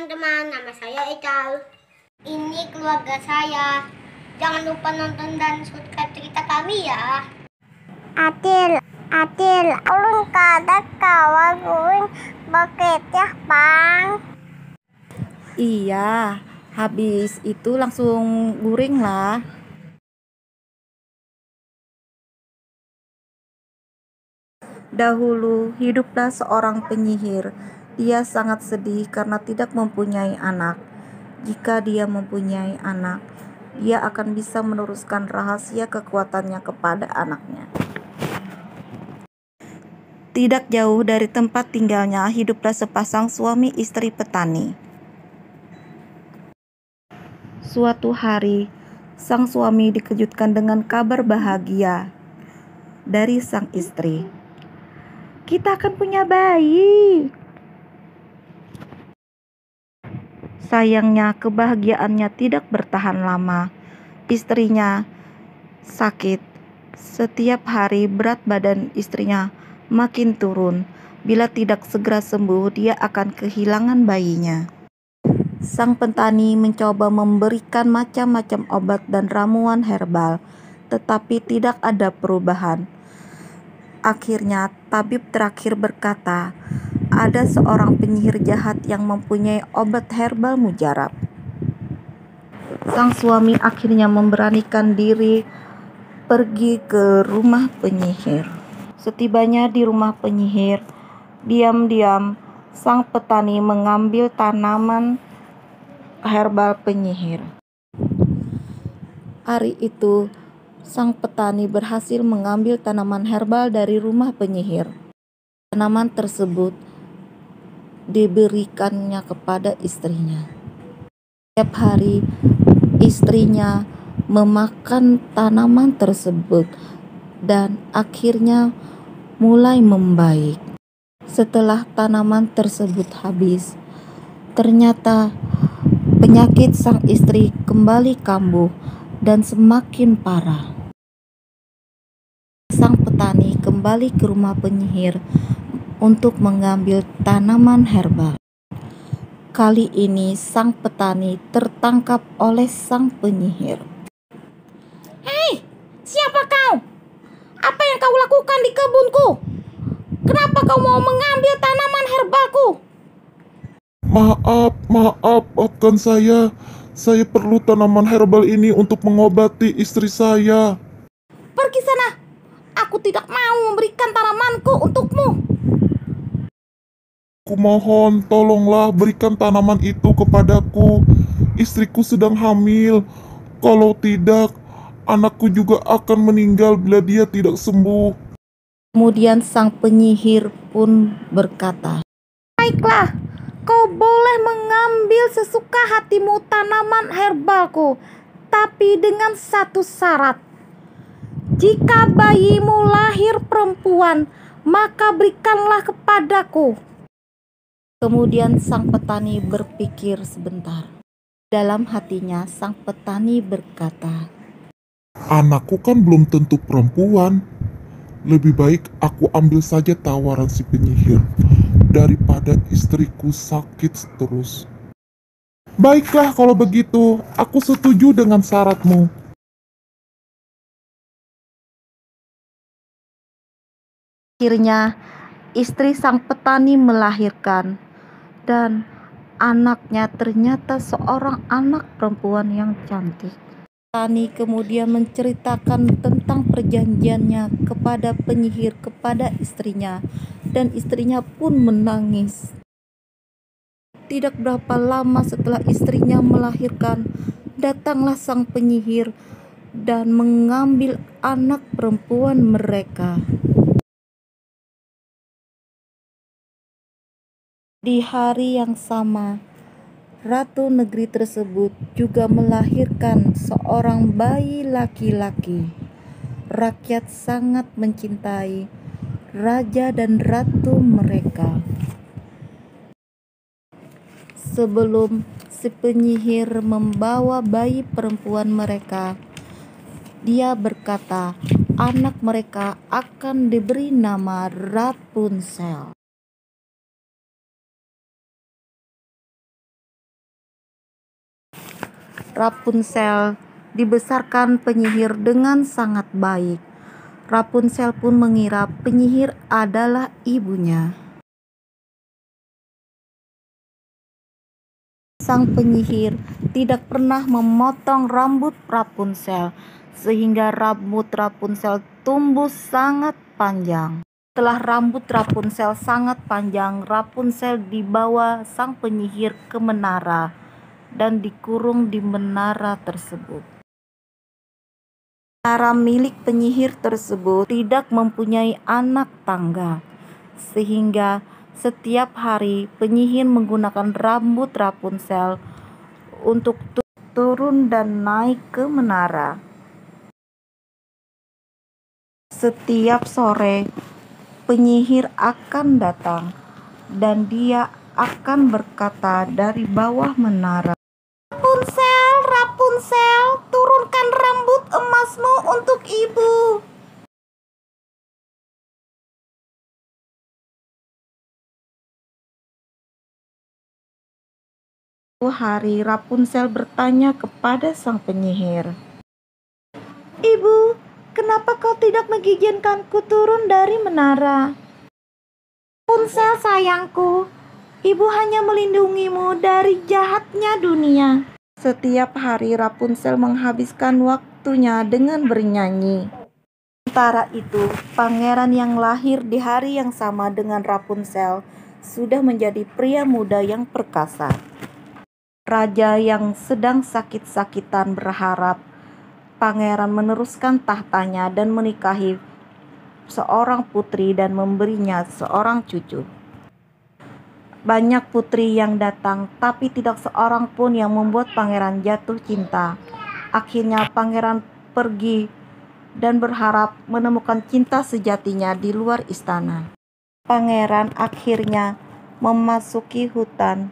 teman-teman, nama saya Ical. Ini keluarga saya. Jangan lupa nonton dan subscribe cerita kami ya. Adil, ulun kada kawan ulun baketnya bang. Iya, habis itu langsung guring lah. Dahulu hiduplah seorang penyihir. Dia sangat sedih karena tidak mempunyai anak. Jika dia mempunyai anak, dia akan bisa meneruskan rahasia kekuatannya kepada anaknya. Tidak jauh dari tempat tinggalnya hiduplah sepasang suami istri petani. Suatu hari, sang suami dikejutkan dengan kabar bahagia dari sang istri. Kita akan punya bayi. Sayangnya kebahagiaannya tidak bertahan lama. Istrinya sakit. Setiap hari berat badan istrinya makin turun. Bila tidak segera sembuh, dia akan kehilangan bayinya. Sang petani mencoba memberikan macam-macam obat dan ramuan herbal, tetapi tidak ada perubahan. Akhirnya, tabib terakhir berkata, ada seorang penyihir jahat yang mempunyai obat herbal mujarab. Sang suami akhirnya memberanikan diri pergi ke rumah penyihir. Setibanya di rumah penyihir, diam-diam sang petani mengambil tanaman herbal penyihir. Hari itu, sang petani berhasil mengambil tanaman herbal dari rumah penyihir. Tanaman tersebut diberikannya kepada istrinya. Setiap hari, istrinya memakan tanaman tersebut dan akhirnya mulai membaik. Setelah tanaman tersebut habis, ternyata penyakit sang istri kembali kambuh dan semakin parah. Sang petani kembali ke rumah penyihir untuk mengambil tanaman herbal. Kali ini sang petani tertangkap oleh sang penyihir. Hei, siapa kau? Apa yang kau lakukan di kebunku? Kenapa kau mau mengambil tanaman herbalku? Maafkan saya. Saya perlu tanaman herbal ini untuk mengobati istri saya. Pergi sana. Aku tidak mau memberikan tanamanku untukmu. Kumohon, tolonglah berikan tanaman itu kepadaku. Istriku sedang hamil. Kalau tidak, anakku juga akan meninggal bila dia tidak sembuh. Kemudian sang penyihir pun berkata, Baiklah, kau boleh mengambil sesuka hatimu tanaman herbalku, tapi dengan satu syarat. Jika bayimu lahir perempuan, maka berikanlah kepadaku. Kemudian sang petani berpikir sebentar. Dalam hatinya sang petani berkata, Anakku kan belum tentu perempuan. Lebih baik aku ambil saja tawaran si penyihir daripada istriku sakit terus. Baiklah kalau begitu, aku setuju dengan syaratmu. akhirnya istri sang petani melahirkan dan anaknya ternyata seorang anak perempuan yang cantik. Petani kemudian menceritakan tentang perjanjiannya kepada penyihir kepada istrinya, dan istrinya pun menangis. Tidak berapa lama setelah istrinya melahirkan, datanglah sang penyihir dan mengambil anak perempuan mereka. Di hari yang sama, ratu negeri tersebut juga melahirkan seorang bayi laki-laki. Rakyat sangat mencintai raja dan ratu mereka. Sebelum si penyihir membawa bayi perempuan mereka, dia berkata, anak mereka akan diberi nama Rapunzel. Rapunzel dibesarkan penyihir dengan sangat baik. Rapunzel pun mengira penyihir adalah ibunya. Sang penyihir tidak pernah memotong rambut Rapunzel, sehingga rambut Rapunzel tumbuh sangat panjang. Setelah rambut Rapunzel sangat panjang, Rapunzel dibawa sang penyihir ke menara dan dikurung di menara tersebut. Menara milik penyihir tersebut tidak mempunyai anak tangga, sehingga setiap hari penyihir menggunakan rambut Rapunzel untuk turun dan naik ke menara. Setiap sore penyihir akan datang dan dia akan berkata dari bawah menara, "Rapunzel, Rapunzel, turunkan rambut emasmu untuk ibu." Suatu hari Rapunzel bertanya kepada sang penyihir, "Ibu, kenapa kau tidak mengizinkanku turun dari menara?" "Rapunzel sayangku, ibu hanya melindungimu dari jahatnya dunia." Setiap hari Rapunzel menghabiskan waktunya dengan bernyanyi. Sementara itu, pangeran yang lahir di hari yang sama dengan Rapunzel sudah menjadi pria muda yang perkasa. Raja yang sedang sakit-sakitan berharap pangeran meneruskan tahtanya dan menikahi seorang putri dan memberinya seorang cucu. Banyak putri yang datang, tapi tidak seorang pun yang membuat pangeran jatuh cinta. Akhirnya pangeran pergi dan berharap menemukan cinta sejatinya di luar istana. Pangeran akhirnya memasuki hutan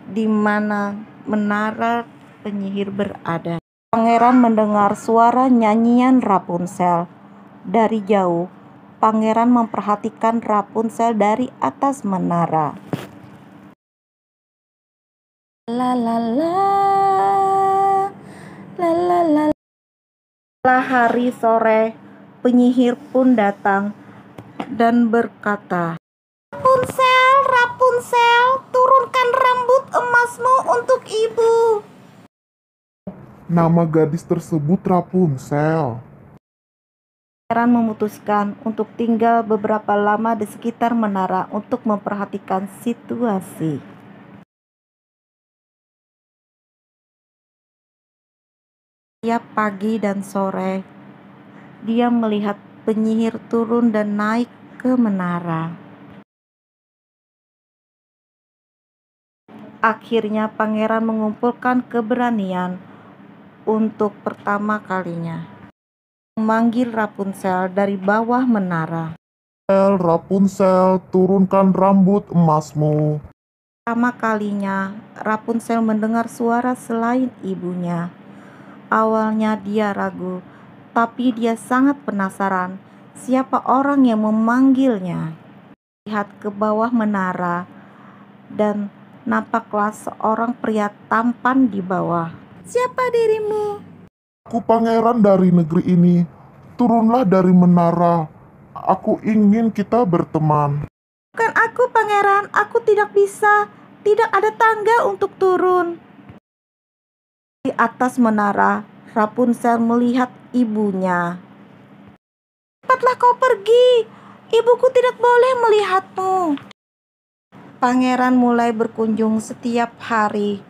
di mana menara penyihir berada. Pangeran mendengar suara nyanyian Rapunzel. Dari jauh, pangeran memperhatikan Rapunzel dari atas menara. La la la, la la la. Setelah hari sore, penyihir pun datang dan berkata, "Rapunzel, Rapunzel, turunkan rambut emasmu untuk ibu." Nama gadis tersebut Rapunzel. Pangeran memutuskan untuk tinggal beberapa lama di sekitar menara untuk memperhatikan situasi. Setiap pagi dan sore, dia melihat penyihir turun dan naik ke menara. Akhirnya pangeran mengumpulkan keberanian untuk pertama kalinya memanggil Rapunzel dari bawah menara. Rapunzel, turunkan rambut emasmu. Pertama kalinya Rapunzel mendengar suara selain ibunya. Awalnya dia ragu, tapi dia sangat penasaran siapa orang yang memanggilnya. Lihat ke bawah menara dan nampaklah seorang pria tampan di bawah. "Siapa dirimu?" Aku pangeran dari negeri ini. Turunlah dari menara. Aku ingin kita berteman. "Bukan aku pangeran, aku tidak bisa. Tidak ada tangga untuk turun." Di atas menara, Rapunzel melihat ibunya. "Cepatlah kau pergi, ibuku tidak boleh melihatmu." Pangeran mulai berkunjung setiap hari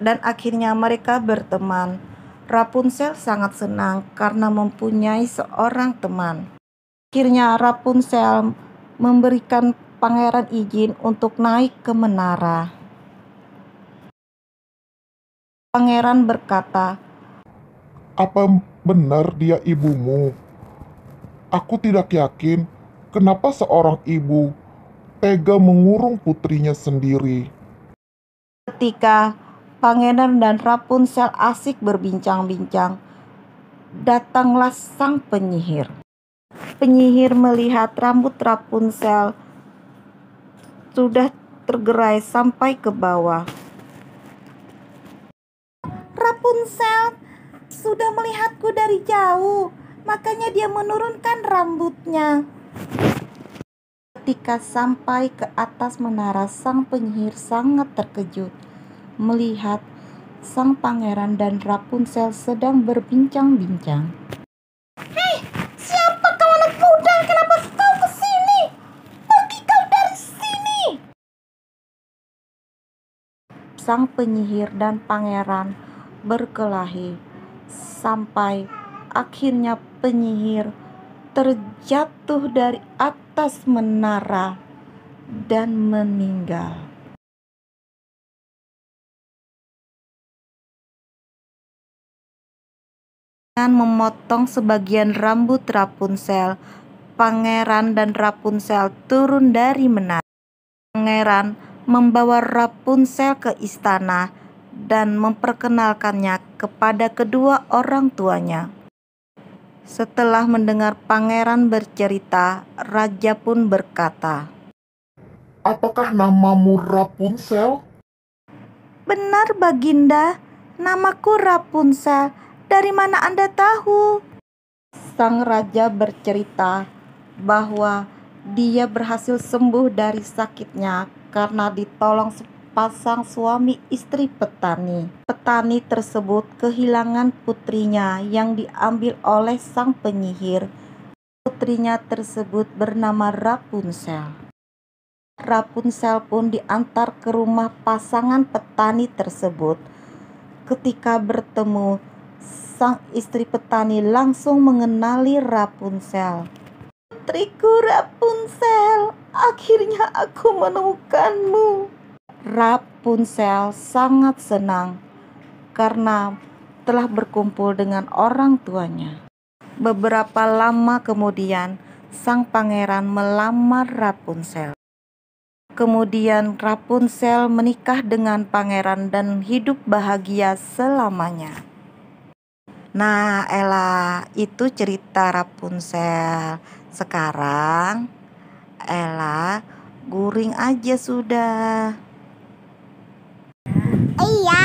dan akhirnya mereka berteman. Rapunzel sangat senang karena mempunyai seorang teman. Akhirnya Rapunzel memberikan pangeran izin untuk naik ke menara. Pangeran berkata, Apa benar dia ibumu? Aku tidak yakin kenapa seorang ibu tega mengurung putrinya sendiri. ketika pangeran dan Rapunzel asik berbincang-bincang, datanglah sang penyihir. Penyihir melihat rambut Rapunzel sudah tergerai sampai ke bawah. Rapunzel sudah melihatku dari jauh, makanya dia menurunkan rambutnya. Ketika sampai ke atas menara, sang penyihir sangat terkejut melihat sang pangeran dan Rapunzel sedang berbincang-bincang. Hei, siapa kau anak muda? Kenapa kau kesini? Pergi kau dari sini. Sang penyihir dan pangeran berkelahi sampai akhirnya penyihir terjatuh dari atas menara dan meninggal. Dengan memotong sebagian rambut Rapunzel, pangeran dan Rapunzel turun dari menara. Pangeran membawa Rapunzel ke istana dan memperkenalkannya kepada kedua orang tuanya. Setelah mendengar pangeran bercerita, raja pun berkata, Apakah namamu Rapunzel? "Benar, Baginda, namaku Rapunzel. Dari mana Anda tahu?" Sang raja bercerita bahwa dia berhasil sembuh dari sakitnya karena ditolong sepasang suami istri petani. Petani tersebut kehilangan putrinya yang diambil oleh sang penyihir. Putrinya tersebut bernama Rapunzel. Rapunzel pun diantar ke rumah pasangan petani tersebut. Ketika bertemu, sang istri petani langsung mengenali Rapunzel. "Putriku Rapunzel, akhirnya aku menemukanmu." Rapunzel sangat senang karena telah berkumpul dengan orang tuanya. Beberapa lama kemudian, sang pangeran melamar Rapunzel. Kemudian Rapunzel menikah dengan pangeran dan hidup bahagia selamanya. Nah, Ella, itu cerita Rapunzel. Sekarang Ella guring aja sudah. Iya,